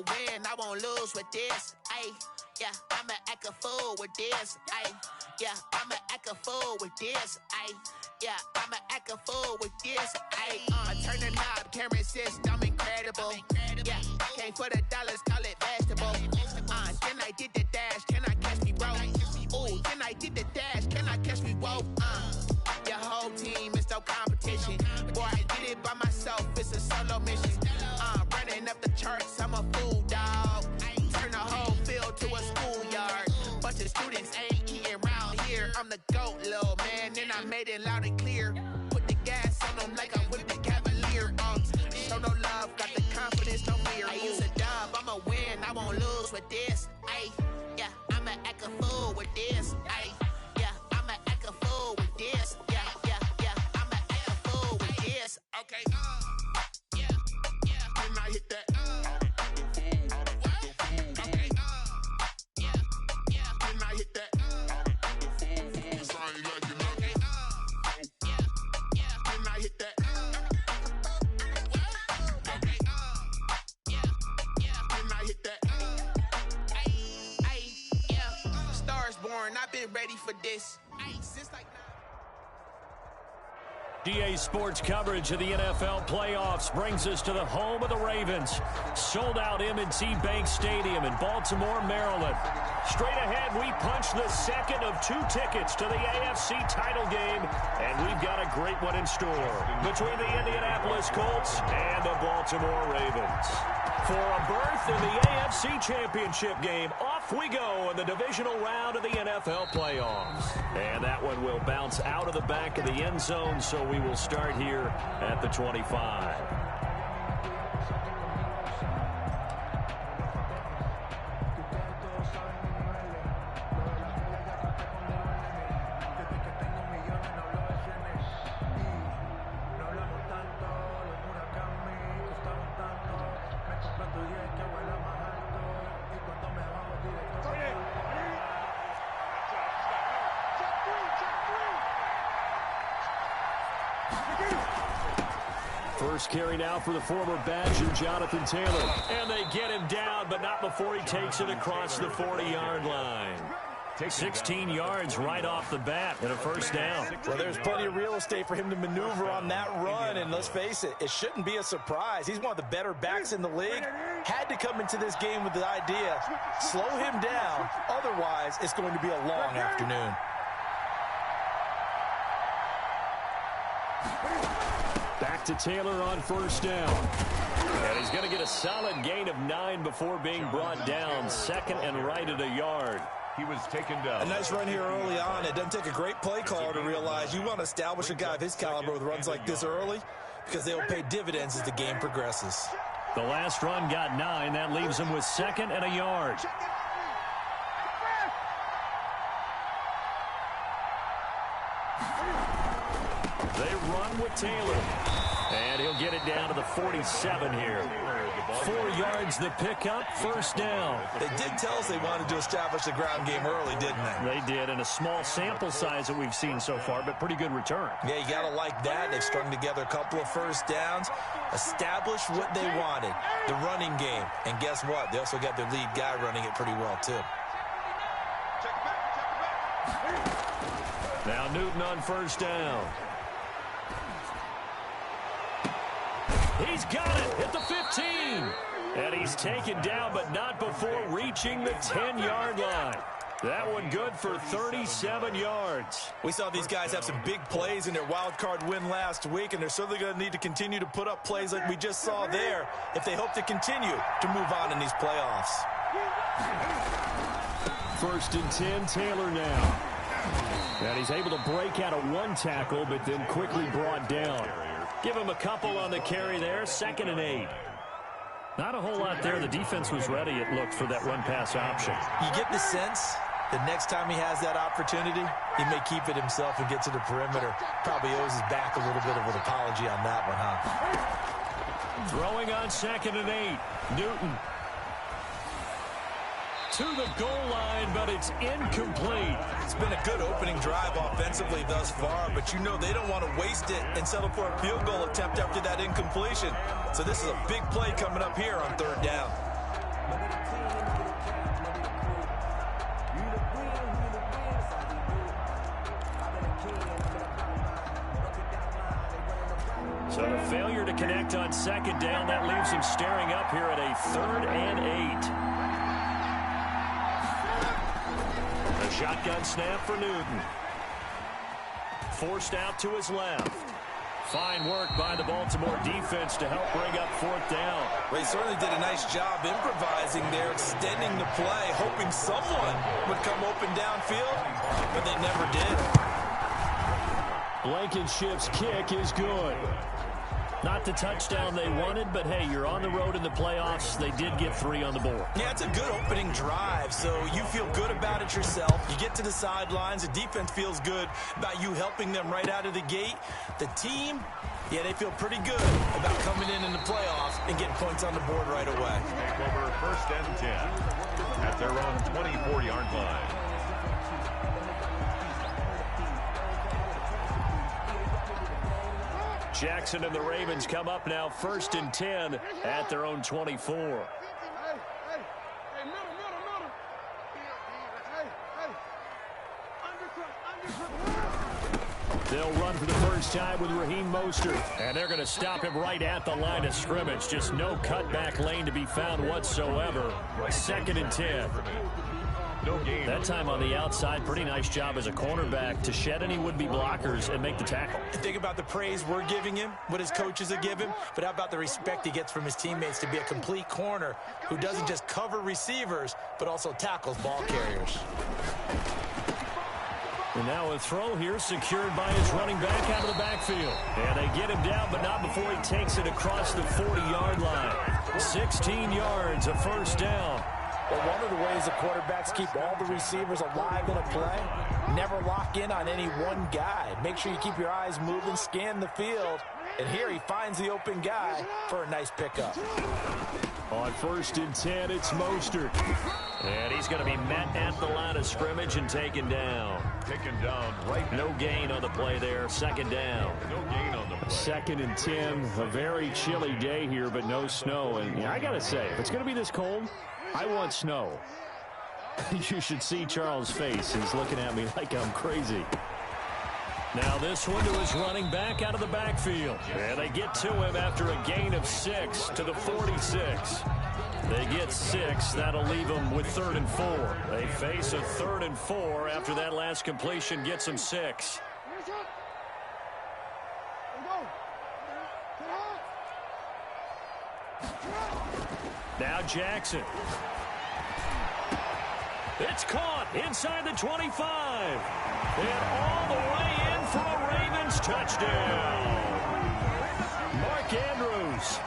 win, I won't lose with this. Ayy, yeah, I'ma act a fool with this. Ayy, yeah, I'ma act a fool with this. Ayy, yeah, I'ma act a fool with this. Ayy, turn the knob, camera system incredible. Yeah, came for the dollars, call it vegetable. Then I did the dash, can I catch me, bro? Ooh, then I did the dash, can I catch me, whoa? Your whole team is no competition. Boy, I did it by myself, it's a solo mission. Running up the charts, I'm a fool, dog. Turn the whole field to a schoolyard. Bunch of students ain't eating round here. I'm the GOAT, little man, and I made it loud and clear. Put the gas on them like I'm with the Cavalier. Show no love, got the confidence, no fear. I use a dub, I'ma win, I won't lose with this. Ayy, yeah, I'ma act a fool with this. Ayy, yeah, I'ma act a fool with this. Yeah, I'ma act a fool with this. Okay, yeah, can I hit that? Okay, yeah, can I hit that? Cause I ain't like it. Okay, yeah, can I hit that? Okay, yeah, can I hit that? Ay, yeah, Stars born, I've been ready for this. Ay, since like GA Sports coverage of the NFL playoffs brings us to the home of the Ravens. Sold out M&T Bank Stadium in Baltimore, Maryland. Straight ahead, we punch the second of 2 tickets to the AFC title game, and we've got a great one in store between the Indianapolis Colts and the Baltimore Ravens. For a berth in the AFC Championship game, off we go in the divisional round of the NFL playoffs. And that one will bounce out of the back of the end zone, so we will start here at the 25. First carry now for the former Badger, Jonathan Taylor. And they get him down, but not before he takes it across the 40-yard line. 16 yards right off the bat and a first down. Well, there's plenty of real estate for him to maneuver on that run, and let's face it, it shouldn't be a surprise. He's one of the better backs in the league. Had to come into this game with the idea, slow him down, otherwise it's going to be a long afternoon. Back to Taylor on first down. And he's going to get a solid gain of 9 before being brought down. Second and right at a yard. He was taken down. A nice run here early on. It doesn't take a great play caller to realize you want to establish a guy of his caliber with runs like this early because they will pay dividends as the game progresses. The last run got 9. That leaves him with second and a yard. They run with Taylor. And he'll get it down to the 47 here. 4 yards the pickup, first down. They did tell us they wanted to establish the ground game early, didn't they? They did, and a small sample size that we've seen so far, but pretty good return. Yeah, you got to like that. They've strung together a couple of first downs, established what they wanted, the running game. And guess what? They also got their lead guy running it pretty well, too. Now Newton on first down. He's got it at the 15. And he's taken down, but not before reaching the 10-yard line. That one good for 37 yards. We saw these guys have some big plays in their wild card win last week, and they're certainly going to need to continue to put up plays like we just saw there if they hope to continue to move on in these playoffs. First and 10, Taylor now. And he's able to break out of one tackle, but then quickly brought down. Give him a couple on the carry there, 2nd and 8. Not a whole lot there. The defense was ready, it looked, for that run-pass option. You get the sense that next time he has that opportunity, he may keep it himself and get to the perimeter. Probably owes his back a little bit of an apology on that one, huh? Throwing on 2nd and 8. Newton. To the goal line, but it's incomplete. It's been a good opening drive offensively thus far, but you know they don't want to waste it and settle for a field goal attempt after that incompletion. So this is a big play coming up here on 3rd down. connect on second down. That leaves him staring up here at a 3rd and 8. A shotgun snap for Newton. Forced out to his left. Fine work by the Baltimore defense to help bring up 4th down. Well, he certainly did a nice job improvising there, extending the play, hoping someone would come open downfield, but they never did. Blankenship's kick is good. Not the touchdown they wanted, but hey, you're on the road in the playoffs. They did get 3 on the board. Yeah, it's a good opening drive, so you feel good about it yourself. You get to the sidelines. The defense feels good about you helping them right out of the gate. The team, yeah, they feel pretty good about coming in the playoffs and getting points on the board right away. Take over 1st and 10 at their own 24-yard line. Jackson and the Ravens come up now 1st and 10 at their own 24. They'll run for the first time with Raheem Mostert, and they're going to stop him right at the line of scrimmage. Just no cutback lane to be found whatsoever. 2nd and 10. That time on the outside, pretty nice job as a cornerback to shed any would-be blockers and make the tackle. Think about the praise we're giving him, what his coaches have given him, but how about the respect he gets from his teammates to be a complete corner who doesn't just cover receivers, but also tackles ball carriers. And now a throw here secured by his running back out of the backfield. And they get him down, but not before he takes it across the 40-yard line. 16 yards, a 1st down. Well, one of the ways the quarterbacks keep all the receivers alive in a play, never lock in on any one guy. Make sure you keep your eyes moving, scan the field, and here he finds the open guy for a nice pickup. On 1st and 10, it's Mostert. And he's going to be met at the line of scrimmage and taken down. Taken down right. No gain on the play there. 2nd down. No gain on the play. 2nd and 10. A very chilly day here, but no snow. And yeah, I got to say, if it's going to be this cold, I want snow. You should see Charles' face. He's looking at me like I'm crazy. Now this one to his running back out of the backfield. And they get to him after a gain of 6 to the 46. They get 6. That'll leave them with 3rd and 4. They face a 3rd and 4 after that last completion gets them 6. Now Jackson. It's caught inside the 25. And all the way in for a Ravens touchdown. Mark Andrews,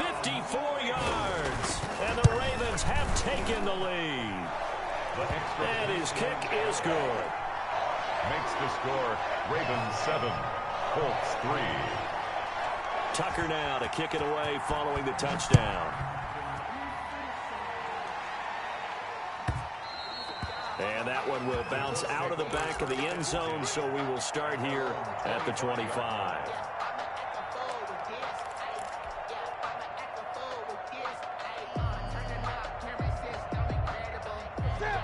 54 yards. And the Ravens have taken the lead. And his kick is good. Makes the score Ravens 7, Colts 3. Tucker now to kick it away following the touchdown. And that one will bounce out of the back of the end zone, so we will start here at the 25.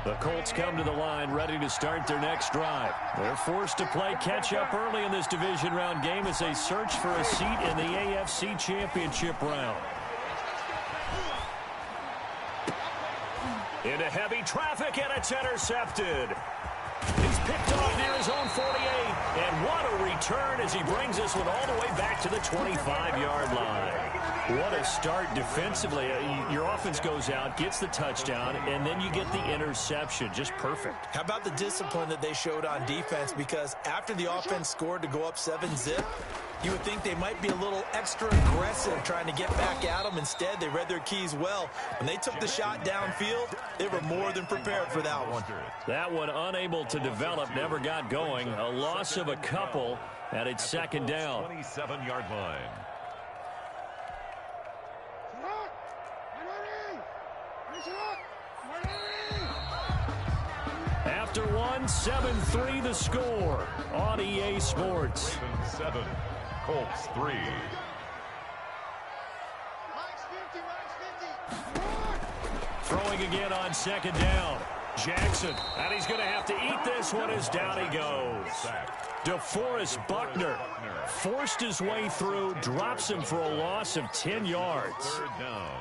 The Colts come to the line ready to start their next drive. They're forced to play catch-up early in this division round game as they search for a seat in the AFC Championship round. Into heavy traffic, and it's intercepted. He's picked off near his own 48. And what a return as he brings this one all the way back to the 25-yard line. What a start defensively. Your offense goes out, gets the touchdown, and then you get the interception. Just perfect. How about the discipline that they showed on defense? Because after the offense scored to go up 7-zip, you would think they might be a little extra aggressive trying to get back at them. Instead, they read their keys well. When they took the shot downfield, they were more than prepared for that one. That one unable to develop, never got going. A loss of a couple, and it's 2nd down. 27-yard line. After one, 7-3 the score on EA Sports. Ravens 7, Colts 3. Throwing again on 2nd down. Jackson, and he's going to have to eat this one as down he goes. DeForest Buckner forced his way through, drops him for a loss of 10 yards. Third down.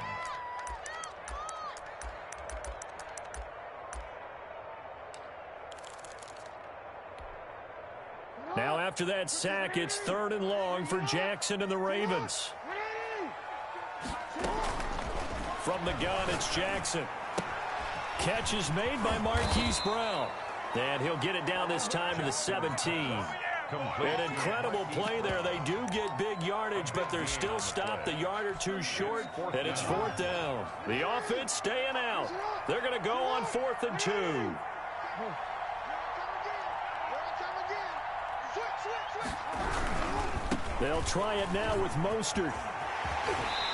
Now after that sack, it's 3rd and long for Jackson and the Ravens. From the gun, it's Jackson. Catch is made by Marquise Brown. And he'll get it down this time to the 17. An incredible play there. They do get big yardage, but they're still stopped a yard or two short, and it's 4th down. The offense staying out. They're going to go on 4th and 2. They'll try it now with Mostert.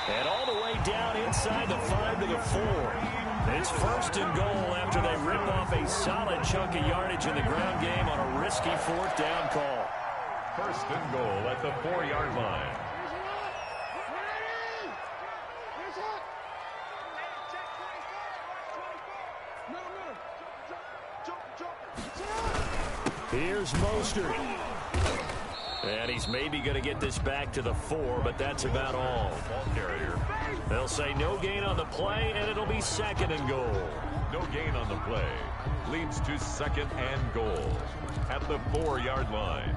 And all the way down inside the 5 to the 4. It's 1st and goal after they rip off a solid chunk of yardage in the ground game on a risky 4th down call. 1st and goal at the 4-yard line. Here's Mostert. And he's maybe going to get this back to the 4, but that's about all. Ball carrier. They'll say no gain on the play, and it'll be 2nd and goal. No gain on the play. Leads to 2nd and goal at the 4-yard line.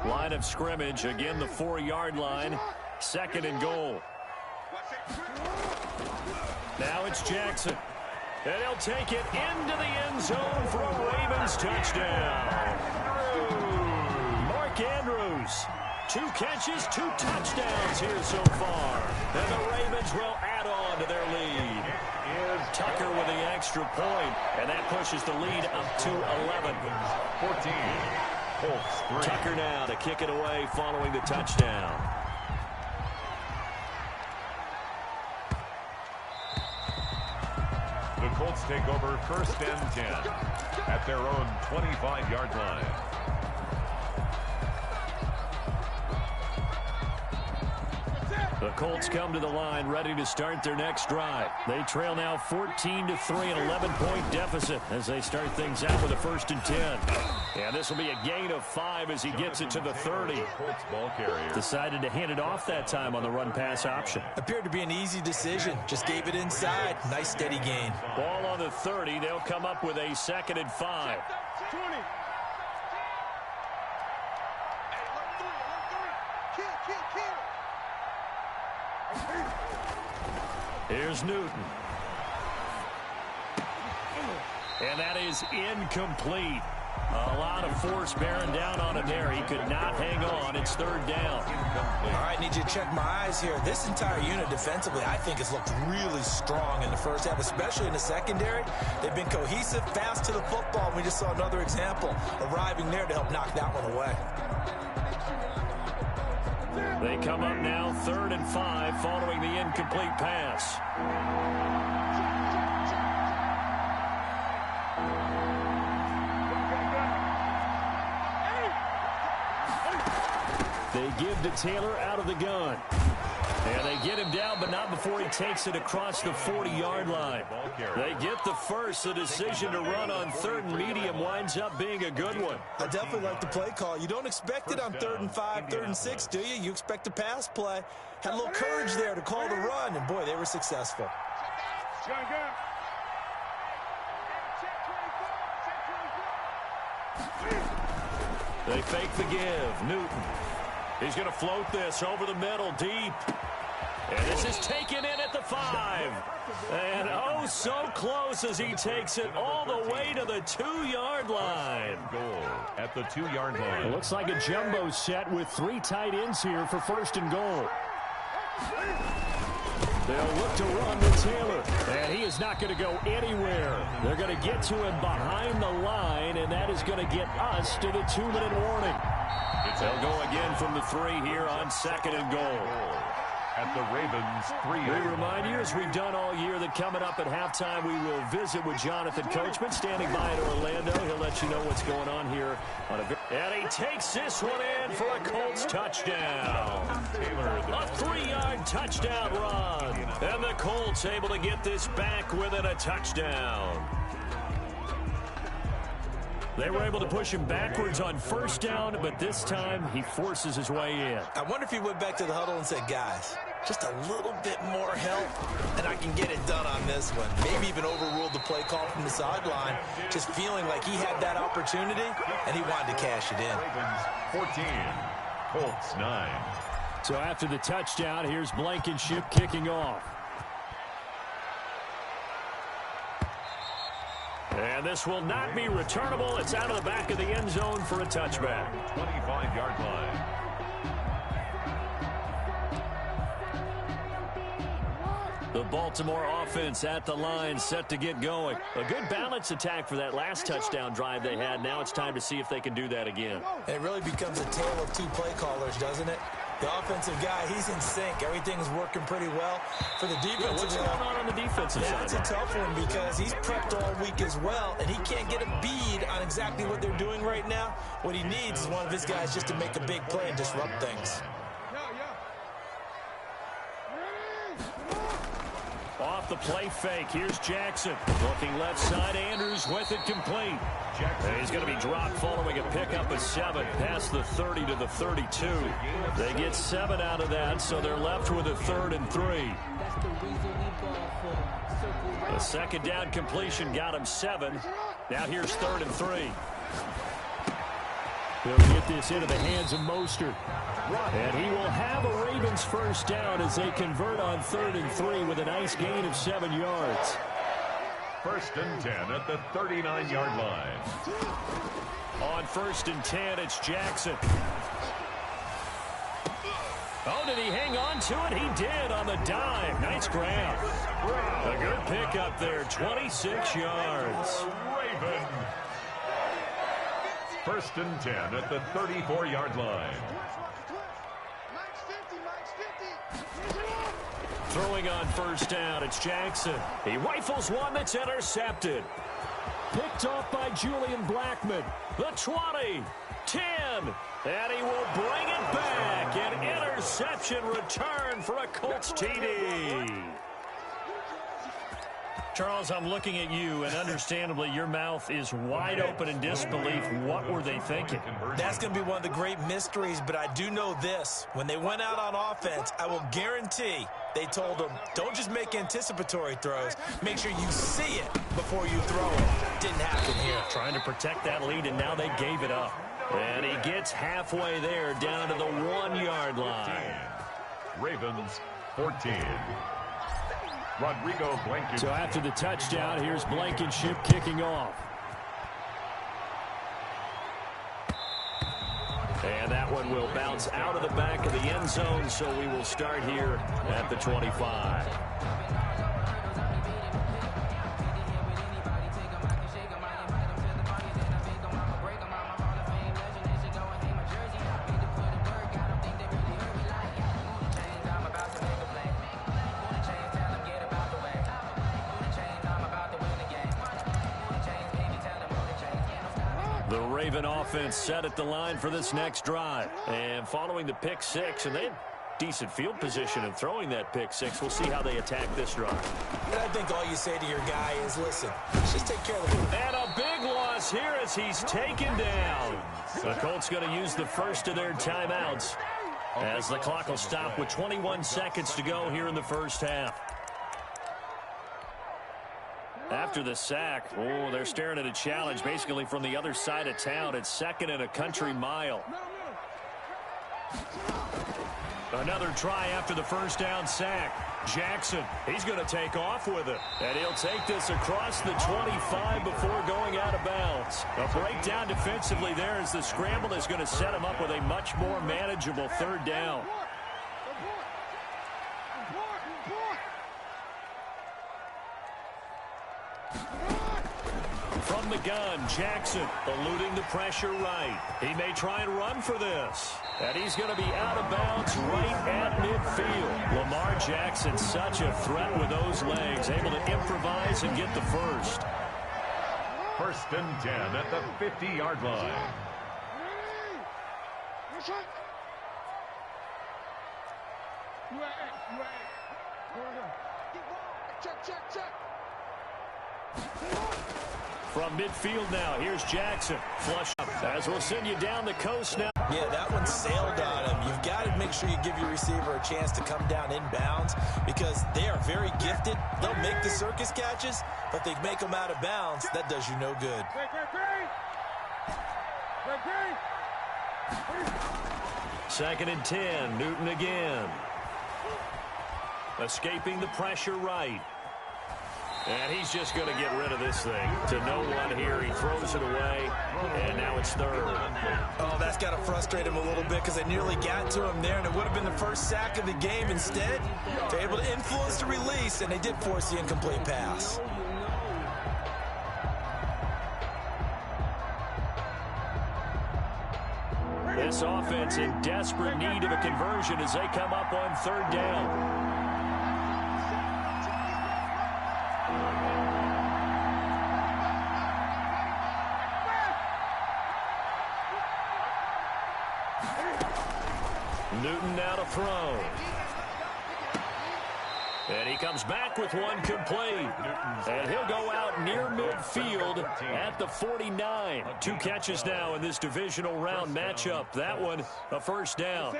Line of scrimmage, again the 4-yard line. 2nd and goal. Now it's Jackson. And he'll take it into the end zone for a Ravens touchdown. Mark Andrews. 2 catches, 2 touchdowns here so far. And the Ravens will add on to their lead. Tucker with the extra point, and that pushes the lead up to 11. 14. Colts 3. Tucker now to kick it away following the touchdown. The Colts take over 1st and 10 at their own 25-yard line. The Colts come to the line ready to start their next drive. They trail now 14-3, an 11-point deficit as they start things out with a 1st and 10. And this will be a gain of 5 as he gets it to the 30. Colts ball carrier. Decided to hand it off that time on the run-pass option. Appeared to be an easy decision. Just gave it inside. Nice steady gain. Ball on the 30. They'll come up with a 2nd and 5. 20. Here's Newton. And that is incomplete. A lot of force bearing down on him there. He could not hang on. It's 3rd down. All right, need you to check my eyes here. This entire unit defensively, I think, has looked really strong in the first half, especially in the secondary. They've been cohesive, fast to the football. We just saw another example arriving there to help knock that one away. They come up now 3rd and 5 following the incomplete pass. They give to Taylor out of the gun. And they get him down, but not before he takes it across the 40-yard line. They get the first. The decision to run on 3rd and medium winds up being a good one. I definitely like the play call. You don't expect it on 3rd and 5, 3rd and 6, do you? You expect a pass play. Had a little courage there to call the run, and boy, they were successful. They fake the give. Newton. He's going to float this over the middle, deep. And this is taken in at the 5. And oh, so close as he takes it all the way to the 2-yard line. Goal at the 2-yard line. It looks like a jumbo set with 3 tight ends here for 1st and goal. They'll look to run with Taylor. And he is not going to go anywhere. They're going to get to him behind the line, and that is going to get us to the 2-minute warning. They'll go again from the 3 here on 2nd and goal. At the Ravens 3. We remind you, as we've done all year, that coming up at halftime, we will visit with Jonathan Coachman, standing by in Orlando. He'll let you know what's going on here. And he takes this one in for a Colts touchdown. A 3-yard touchdown run. And the Colts able to get this back within a touchdown. They were able to push him backwards on first down, but this time he forces his way in. I wonder if he went back to the huddle and said, guys, just a little bit more help, and I can get it done on this one. Maybe even overruled the play call from the sideline, just feeling like he had that opportunity, and he wanted to cash it in. Ravens 14, Colts 9. So after the touchdown, here's Blankenship kicking off. And this will not be returnable. It's out of the back of the end zone for a touchback. 25-yard line. The Baltimore offense at the line, set to get going. A good balance attack for that last touchdown drive they had. Now it's time to see if they can do that again. And it really becomes a tale of two play callers, doesn't it? The offensive guy, he's in sync. Everything's working pretty well. For the defensive what's going on the defensive side? That's a tough one because he's prepped all week as well, and he can't get a bead on exactly what they're doing right now. What he needs is one of his guys just to make a big play and disrupt things. Off the play fake, here's Jackson. Looking left side, Andrews with it complete. And he's going to be dropped following a pickup of 7 past the 30 to the 32. They get 7 out of that, so they're left with a 3rd and 3. The second down completion got him 7. Now here's 3rd and 3. He'll get this into the hands of Mostert. And he will have a Ravens first down as they convert on 3rd and 3 with a nice gain of 7 yards. 1st and 10 at the 39-yard line. On 1st and 10, it's Jackson. Oh, did he hang on to it? He did on the dive. Nice grab. A good pickup there, 26 yards. Raven. 1st and 10 at the 34-yard line. Throwing on first down, it's Jackson. He rifles one that's intercepted. Picked off by Julian Blackmon. The 20, 10, and he will bring it back. An interception return for a Colts TD. Charles, I'm looking at you, and understandably, your mouth is wide open in disbelief. What were they thinking? That's going to be one of the great mysteries, but I do know this. When they went out on offense, I will guarantee they told them, don't just make anticipatory throws. Make sure you see it before you throw it. Didn't happen here. Trying to protect that lead, and now they gave it up. And he gets halfway there, down to the 1-yard line. Ravens 14. Rodrigo Blankenship. So after the touchdown, here's Blankenship kicking off. And that one will bounce out of the back of the end zone, so we will start here at the 25. Raven offense set at the line for this next drive. And following the pick 6, and they had decent field position in throwing that pick 6. We'll see how they attack this drive. And I think all you say to your guy is, listen, just take care of the... And a big loss here as he's taken down. The Colts going to use the first of their timeouts as the clock will stop with 21 seconds to go here in the first half. After the sack, oh, they're staring at a challenge basically from the other side of town. It's 2nd and a country mile. Another try after the first down sack. Jackson, he's going to take off with it. And he'll take this across the 25 before going out of bounds. A breakdown defensively there as the scramble is going to set him up with a much more manageable 3rd down. From the gun, Jackson eluding the pressure right. He may try and run for this. And he's going to be out of bounds right at midfield. Lamar Jackson, such a threat with those legs, able to improvise and get the first. 1st and 10 at the 50-yard line. From midfield now, here's Jackson. Flush up as we'll send you down the coast now. Yeah, that one sailed on him. You've got to make sure you give your receiver a chance to come down inbounds because they are very gifted. They'll make the circus catches, but they make them out of bounds. That does you no good. Second and 10, Newton again. Escaping the pressure right. And he's just going to get rid of this thing to no one here. He throws it away, and now it's third. Oh, that's got to frustrate him a little bit because they nearly got to him there, and it would have been the first sack of the game. Instead, they're able to influence the release, and they did force the incomplete pass. This offense in desperate need of a conversion as they come up on third down. Newton now to throw. And he comes back with one complete. And he'll go out near midfield at the 49. 2 catches now in this divisional round matchup. That one, a first down.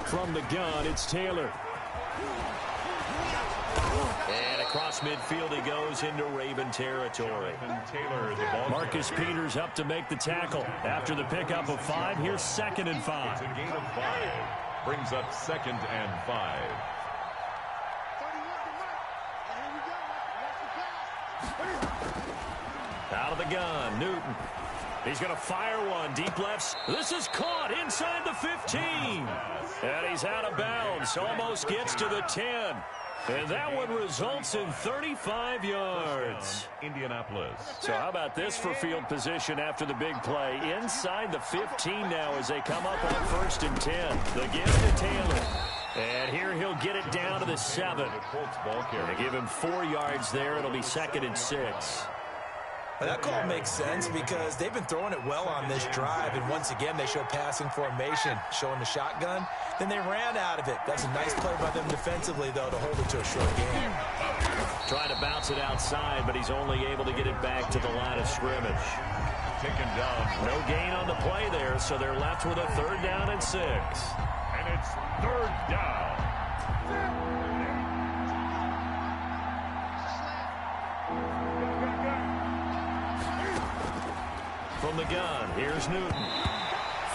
From the gun, it's Taylor. And across midfield he goes into Raven territory. Marcus Peters up to make the tackle. After the pickup of 5, here's 2nd and 5. It's a gain of 5. Brings up 2nd and 5. Out of the gun, Newton. He's going to fire one. Deep lefts. This is caught inside the 15. And he's out of bounds. Almost gets to the 10. And that one results in 35 yards. Indianapolis. So how about this for field position after the big play? Inside the 15 now as they come up on 1st and 10. The give to Taylor. And here he'll get it down to the 7. They give him 4 yards there. It'll be 2nd and 6. Well, that call makes sense because they've been throwing it well on this drive, and once again they show passing formation, showing the shotgun. Then they ran out of it. That's a nice play by them defensively, though, to hold it to a short game. Trying to bounce it outside, but he's only able to get it back to the line of scrimmage. Taken down. No gain on the play there, so they're left with a 3rd down and 6. And it's 3rd down. From the gun, here's Newton.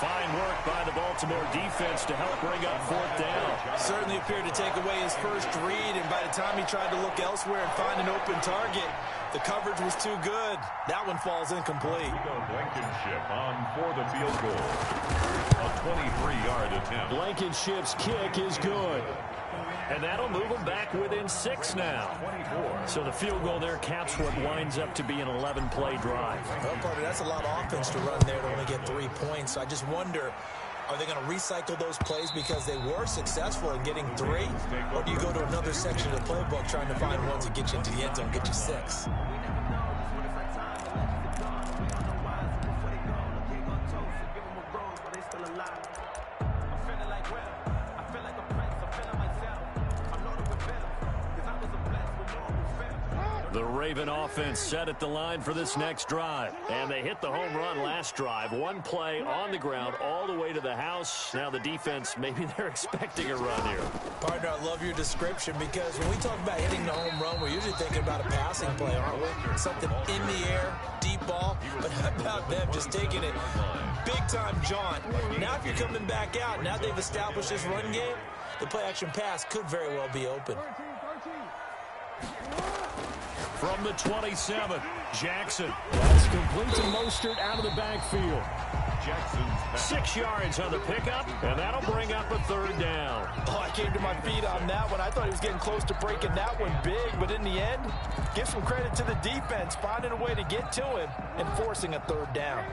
Fine work by the Baltimore defense to help bring up 4th down. Certainly appeared to take away his first read, and by the time he tried to look elsewhere and find an open target, the coverage was too good. That one falls incomplete. Blankenship on for the field goal. A 23-yard attempt. Blankenship's kick is good. And that'll move them back within 6 now. So the field goal there caps what winds up to be an 11-play drive. Well, partner, that's a lot of offense to run there to only get 3 points. So I just wonder, are they going to recycle those plays because they were successful in getting 3? Or do you go to another section of the playbook trying to find ones that get you into the end zone, get you 6? The Raven offense set at the line for this next drive. And they hit the home run last drive. 1 play on the ground all the way to the house. Now the defense, maybe they're expecting a run here. Partner, I love your description because when we talk about hitting the home run, we're usually thinking about a passing play, aren't we? Something in the air, deep ball. But how about them just taking it big-time jaunt? Now if you're coming back out, now they've established this run game, the play-action pass could very well be open. From the 27, Jackson. That's complete to Mostert out of the backfield. Jackson's 6 yards on the pickup, and that'll bring up a 3rd down. Oh, I came to my feet on that one. I thought he was getting close to breaking that one big, but in the end, give some credit to the defense, finding a way to get to him and forcing a 3rd down.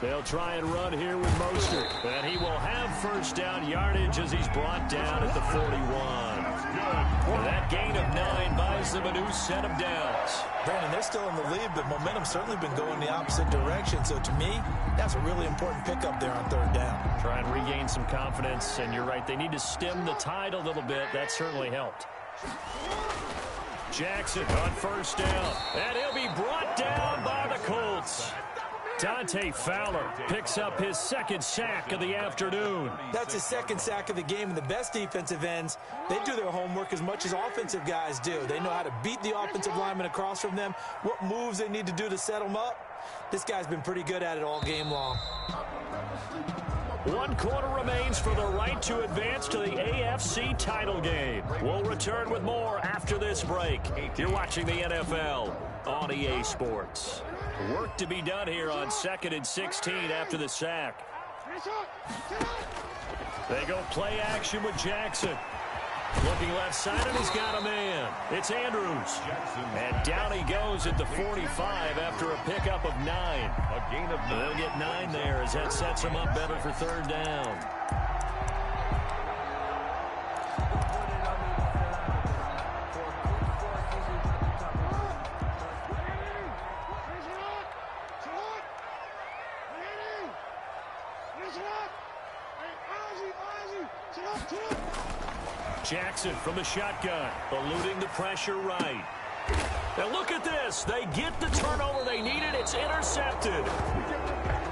They'll try and run here with Mostert. And he will have 1st down yardage as he's brought down at the 41. That gain of 9 buys them a new set of downs. Brandon, they're still in the lead, but momentum's certainly been going the opposite direction. So to me, that's a really important pickup there on third down. Try and regain some confidence, and you're right, they need to stem the tide a little bit. That certainly helped. Jackson on first down, and he'll be brought down by the Colts. Dante Fowler picks up his second sack of the afternoon. That's his second sack of the game, and the best defensive ends, they do their homework as much as offensive guys do. They know how to beat the offensive lineman across from them, what moves they need to do to set them up. This guy's been pretty good at it all game long. 1 quarter remains for the right to advance to the AFC title game. We'll return with more after this break. You're watching the NFL on EA Sports. Work to be done here on 2nd and 16 after the sack. They go play action with Jackson. Looking left side, and he's got a man. It's Andrews. And down he goes at the 45 after a pickup of 9. A gain of 9. They'll get 9 there as that sets them up better for third down. Jackson from the shotgun, eluding the pressure right. Now look at this. They get the turnover they needed. It's intercepted.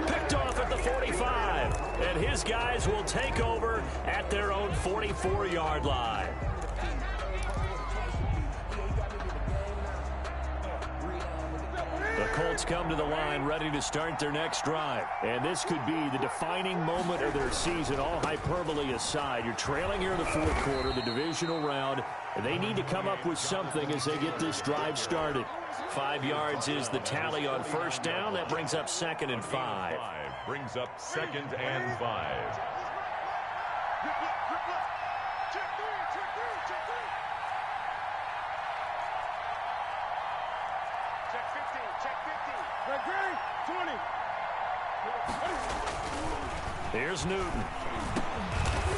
Picked off at the 45. And his guys will take over at their own 44-yard line. The Colts come to the line ready to start their next drive. And this could be the defining moment of their season, all hyperbole aside. You're trailing here in the fourth quarter, the divisional round, and they need to come up with something as they get this drive started. 5 yards is the tally on first down. That brings up 2nd and 5. Brings up 2nd and 5. Here's Newton.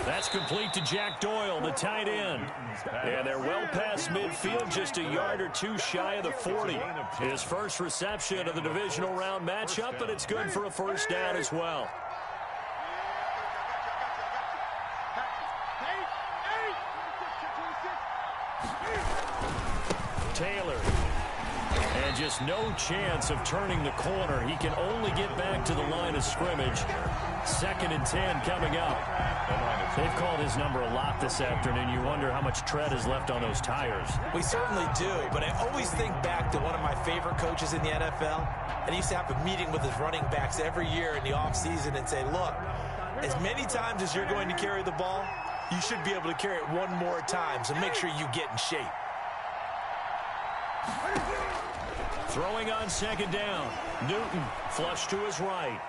That's complete to Jack Doyle, the tight end. And they're well past midfield, just a yard or two shy of the 40. His first reception of the divisional round matchup, but it's good for a first down as well. Taylor. And just no chance of turning the corner. He can only get back to the line of scrimmage. 2nd and 10 coming up. They've called his number a lot this afternoon. You wonder how much tread is left on those tires. We certainly do, but I always think back to one of my favorite coaches in the NFL. And he used to have a meeting with his running backs every year in the offseason and say, look, as many times as you're going to carry the ball, you should be able to carry it one more time, so make sure you get in shape. Throwing on 2nd down. Newton flush to his right.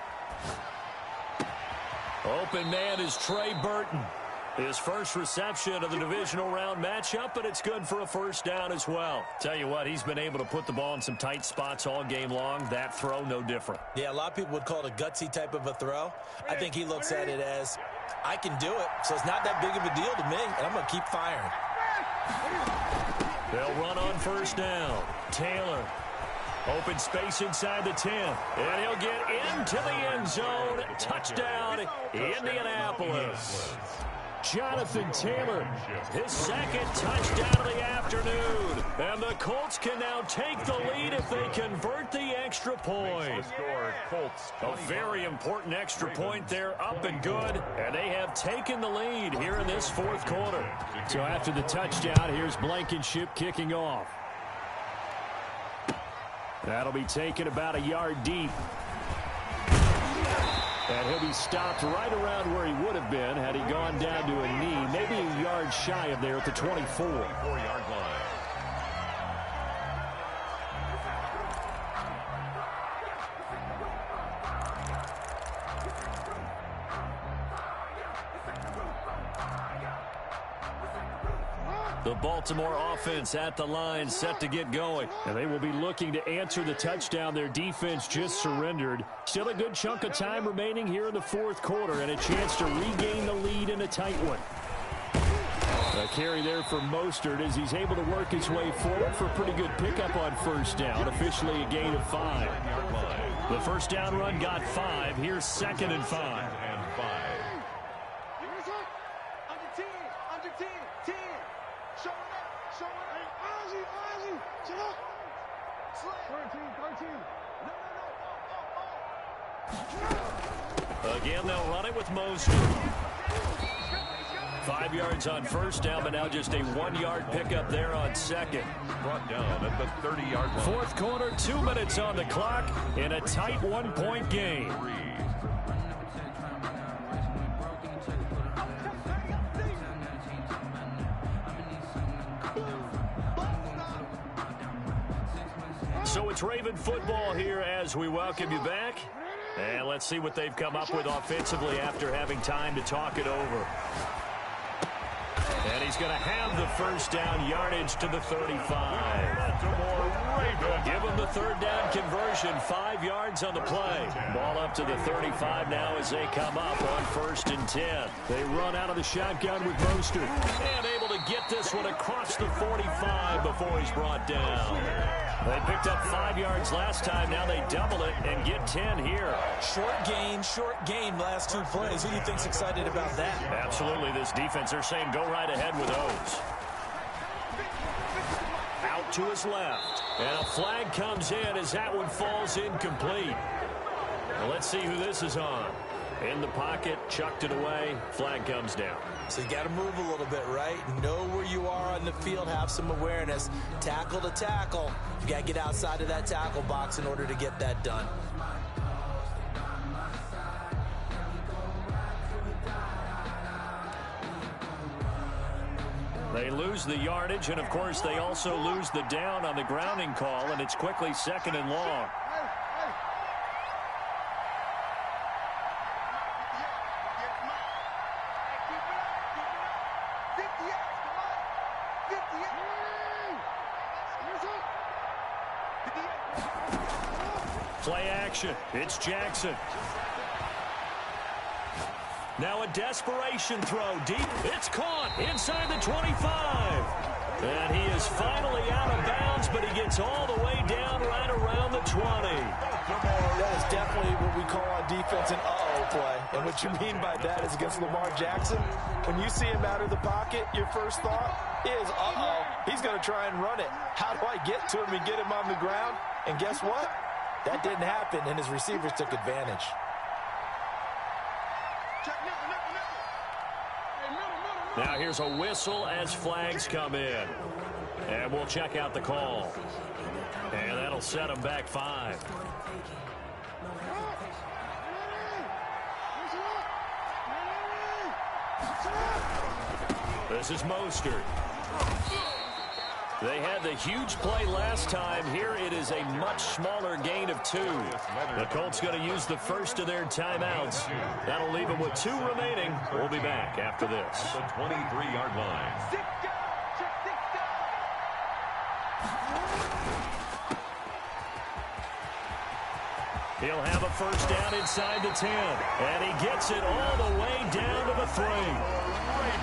Open man is Trey Burton. His first reception of the divisional round matchup, but it's good for a first down as well. Tell you what, he's been able to put the ball in some tight spots all game long. That throw, no different. Yeah, a lot of people would call it a gutsy type of a throw. I think he looks at it as, I can do it, so it's not that big of a deal to me, and I'm going to keep firing. They'll run on first down. Taylor. Open space inside the 10. And he'll get into the end zone. Touchdown, Indianapolis. Jonathan Taylor, his second touchdown of the afternoon. And the Colts can now take the lead if they convert the extra point. A very important extra point there, up and good. And they have taken the lead here in this fourth quarter. So after the touchdown, here's Blankenship kicking off. That'll be taken about a yard deep. And he'll be stopped right around where he would have been had he gone down to a knee, maybe a yard shy of there at the 24. 4-yard line. The Baltimore offense at the line, set to get going. And they will be looking to answer the touchdown their defense just surrendered. Still a good chunk of time remaining here in the fourth quarter and a chance to regain the lead in a tight one. A carry there for Mostert as he's able to work his way forward for a pretty good pickup on first down. Officially a gain of 5. The first down run got 5. Here's 2nd and 5. Again, they'll run it with Mostert. 5 yards on first down, but now just a 1-yard pickup there on second. Brought down at the 30-yard line. Fourth quarter, 2 minutes on the clock in a tight 1-point game. So it's Raven football here as we welcome you back. And let's see what they've come up with offensively after having time to talk it over. And he's going to have the first down, yardage to the 35. Give him the third down conversion, 5 yards on the play. Ball up to the 35 now as they come up on 1st and 10. They run out of the shotgun with Mostert. And able to get this one across the 45 before he's brought down. They picked up 5 yards last time. Now they double it and get 10 here. Short gain last 2 plays. Who do you think's excited about that? Absolutely. This defense, they're saying go right ahead with those. Out to his left. And a flag comes in as that one falls incomplete. Now let's see who this is on. In the pocket, chucked it away. Flag comes down. So you got to move a little bit, right? Know where you are on the field, have some awareness. Tackle to tackle. You got to get outside of that tackle box in order to get that done. They lose the yardage, and of course they also lose the down on the grounding call, and it's quickly 2nd and long. Play action. It's Jackson. Now a desperation throw deep. It's caught inside the 25. And he is finally out of bounds, but he gets all the way down right around the 20. That is definitely what we call on defense an uh-oh play. And what you mean by that is against Lamar Jackson. When you see him out of the pocket, your first thought is, uh-oh, he's going to try and run it. How do I get to him and get him on the ground? And guess what? That didn't happen, and his receivers took advantage. Now here's a whistle as flags come in. And we'll check out the call. And that'll set them back 5. This is Mostert. They had the huge play last time. Here it is a much smaller gain of 2. The Colts going to use the first of their timeouts. That'll leave them with 2 remaining. We'll be back after this. The 23-yard line. He'll have a first down inside the 10. And he gets it all the way down to the 3.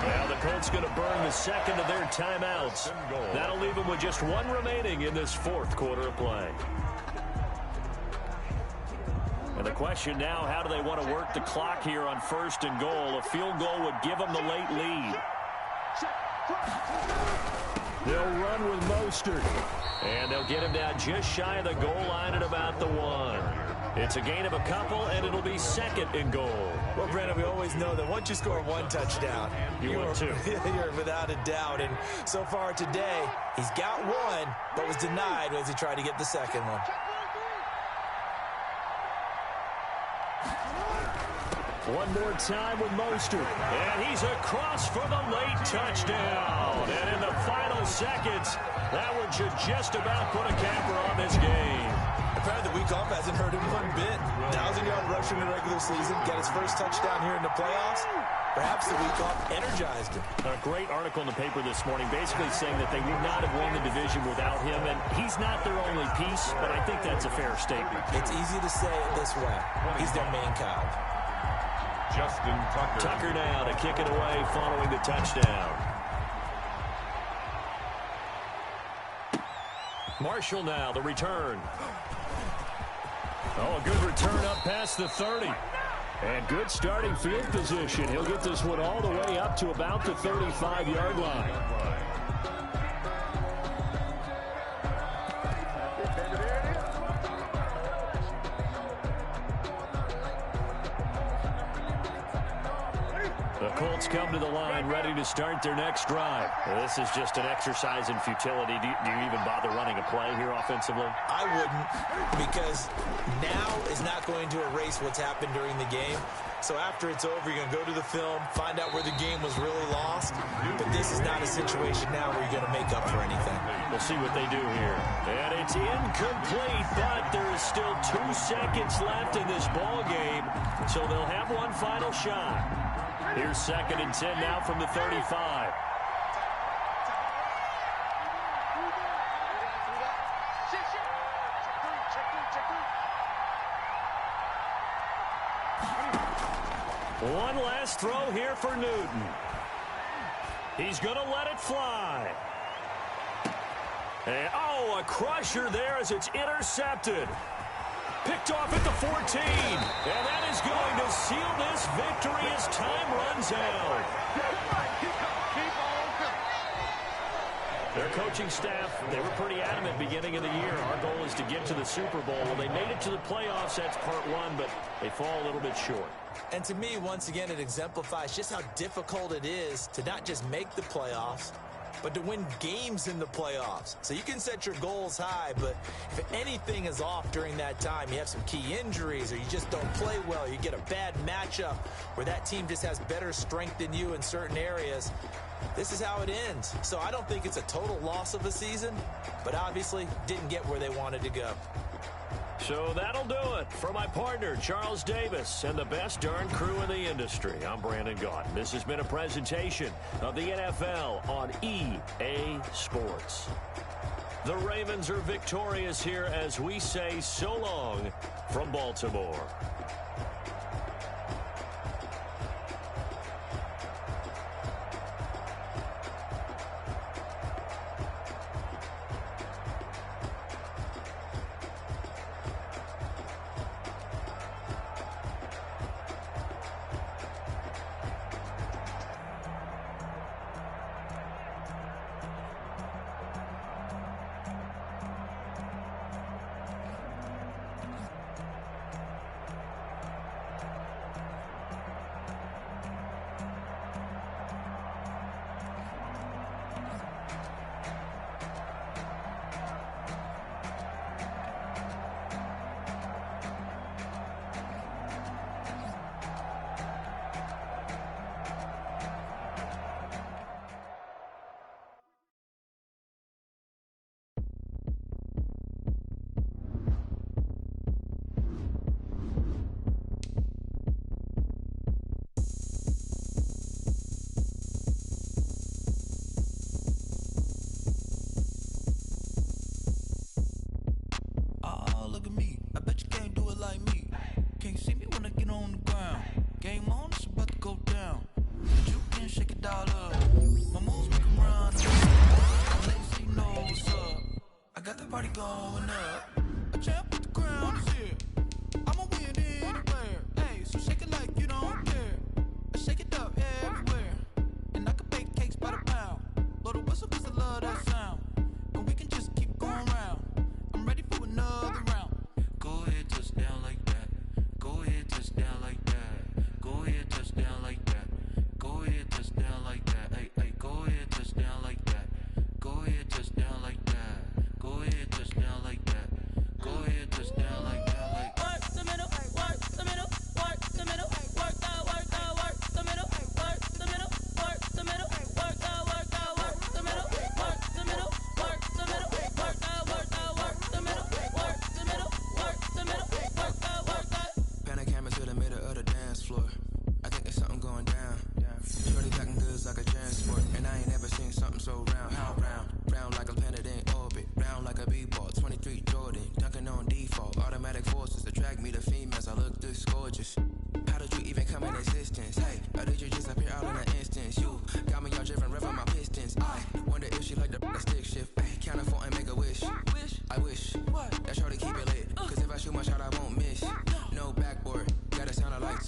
Now the Colts going to burn the second of their timeouts. That'll leave them with just 1 remaining in this 4th quarter of play. And the question now, how do they want to work the clock here on 1st and goal? A field goal would give them the late lead. They'll run with Mostert. And they'll get him down just shy of the goal line at about the 1. It's a gain of a couple, and it'll be 2nd and goal. Well, Brandon, we always know that once you score 1 touchdown, you win 2. You're without a doubt. And so far today, he's got 1, but was denied as he tried to get the second one. One more time with Mostert. And he's across for the late touchdown. And in the final seconds, that one should just about put a capper on this game. Apparently the week off hasn't hurt him one bit. 1,000-yard rush in the regular season. Got his first touchdown here in the playoffs. Perhaps the week off energized him. A great article in the paper this morning basically saying that they would not have won the division without him. And he's not their only piece, but I think that's a fair statement. It's easy to say it this way. He's their main cog. Justin Tucker. Tucker now to kick it away following the touchdown. Marshall now, the return. Oh, a good return up past the 30. And good starting field position. He'll get this one all the way up to about the 35-yard line. The Colts come to the line, ready to start their next drive. This is just an exercise in futility. Do you even bother running a play here offensively? I wouldn't, because now is not going to erase what's happened during the game. So after it's over, you're going to go to the film, find out where the game was really lost. But this is not a situation now where you're going to make up for anything. We'll see what they do here. And it's incomplete, but there is still 2 seconds left in this ball game. So they'll have one final shot. Here's 2nd and 10 now from the 35. One last throw here for Newton. He's going to let it fly. And, oh, a crusher there as it's intercepted. Picked off at the 14. And that is going to seal this victory as time runs out. Their coaching staff, they were pretty adamant beginning of the year. Our goal is to get to the Super Bowl. Well, they made it to the playoffs. That's part one, but they fall a little bit short. And to me, once again, it exemplifies just how difficult it is to not just make the playoffs, but to win games in the playoffs. So you can set your goals high, but if anything is off during that time, you have some key injuries or you just don't play well, you get a bad matchup where that team just has better strength than you in certain areas, this is how it ends. So I don't think it's a total loss of a season, but obviously didn't get where they wanted to go. So that'll do it for my partner, Charles Davis, and the best darn crew in the industry. I'm Brandon Gaudin. This has been a presentation of the NFL on EA Sports. The Ravens are victorious here as we say so long from Baltimore.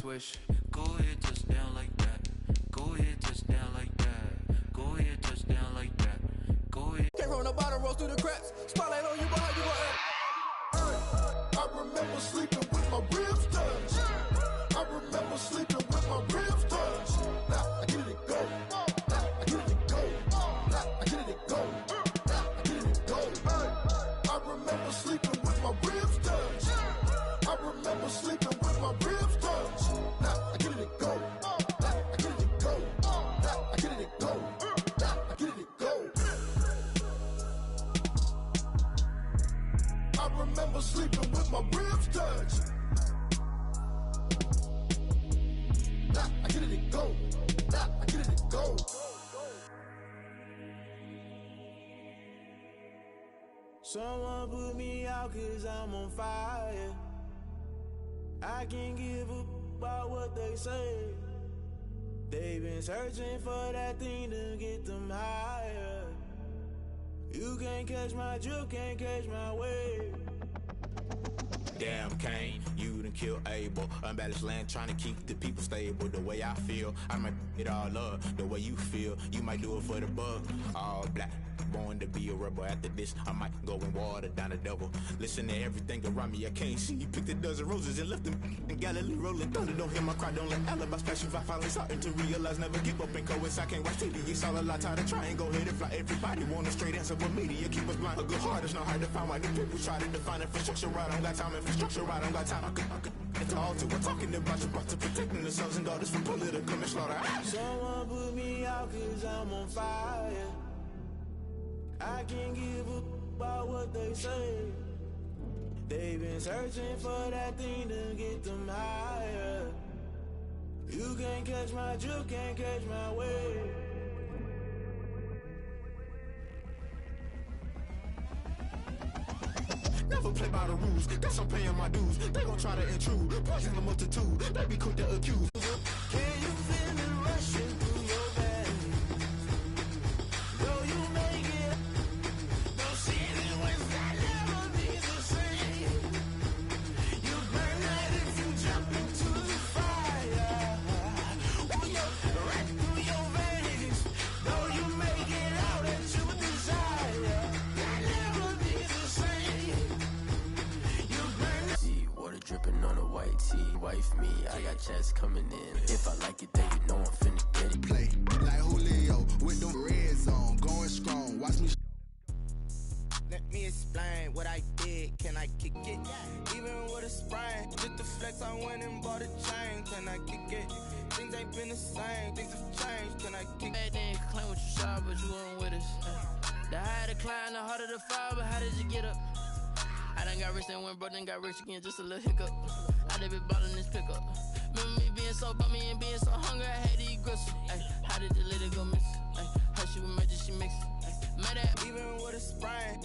swish. Go ahead, touchdown like that. Go ahead, touchdown like that. Go ahead, touchdown like that. Go ahead. Came from the bottom, rose through the cracks. Spotlight on you, behind you gon' I remember sleeping with my ribs touched. I remember sleeping with my ribs touched. Now I get it go. Now I get it go. Now I get it go. Now I get it go. I remember sleeping with my ribs touched. I remember sleeping with my ribs touched. Now I get it go. Now I get it go. Now I get it go. Now I get it go. I remember sleeping with my ribs touched. Now I get it go. Now I get it go. Someone put me out 'cause I'm on fire. I can't give a about what they say. They've been searching for that thing to get them higher. You can't catch my drift, can't catch my wave. Damn Kane, you done killed Abel. Unbalanced land, trying to keep the people stable. The way I feel, I might it all up. The way you feel, you might do it for the bug. All black, born to be a rebel. After this, I might go and water down the devil. Listen to everything around me, I can't see. You picked a dozen roses and left them in Galilee rolling thunder. Don't hear my cry, don't let alibi splash you. I finally starting to realize, never give up and coincide. I can't watch TV, it's all a lot. Tired of trying, go ahead and fly. Everybody want a straight answer, but media keep us blind. A good heart is not hard to find. Why the people try to define infrastructure right? I don't got time, infrastructure right? I don't got time. I could it's all to we're talking about you, about to protecting the sons and daughters from political manslaughter. Someone put me out 'cause I'm on fire. I can't give a about what they say. They've been searching for that thing to get them higher. You can't catch my drift, can't catch my wave. Never play by the rules, guess I'm paying my dues. They gon' try to intrude, poison the multitude. They be quick to accuse. Can you feel me rushing through your veins? Though you make it, no city was that never be the same. You burn that if you jump into the fire. Will you right through your veins? Though you make it out that you desire, that never be the same. You burn that. See water dripping on a white tee. Wife me, I got checks coming in. If I like it, then you know I'm finna get it. Play like Julio with the red zone, going strong. Watch me. Let me explain what I did. Can I kick it? Even with a sprain, just the flex, I went and bought a chain. Can I kick it? Things ain't been the same. Things have changed. Can I kick it? They ain't claim what you saw, but you weren't with us. The higher the climb, the harder the fall, but how did you get up? I done got rich and went broke, then got rich again, just a little hiccup. I done been ballin' this pickup. Remember me being so bummy and being so hungry, I had to eat gristle. Ay, how did the lady go miss? Ay, how she was made, she mix. Mad at Even with a sprain,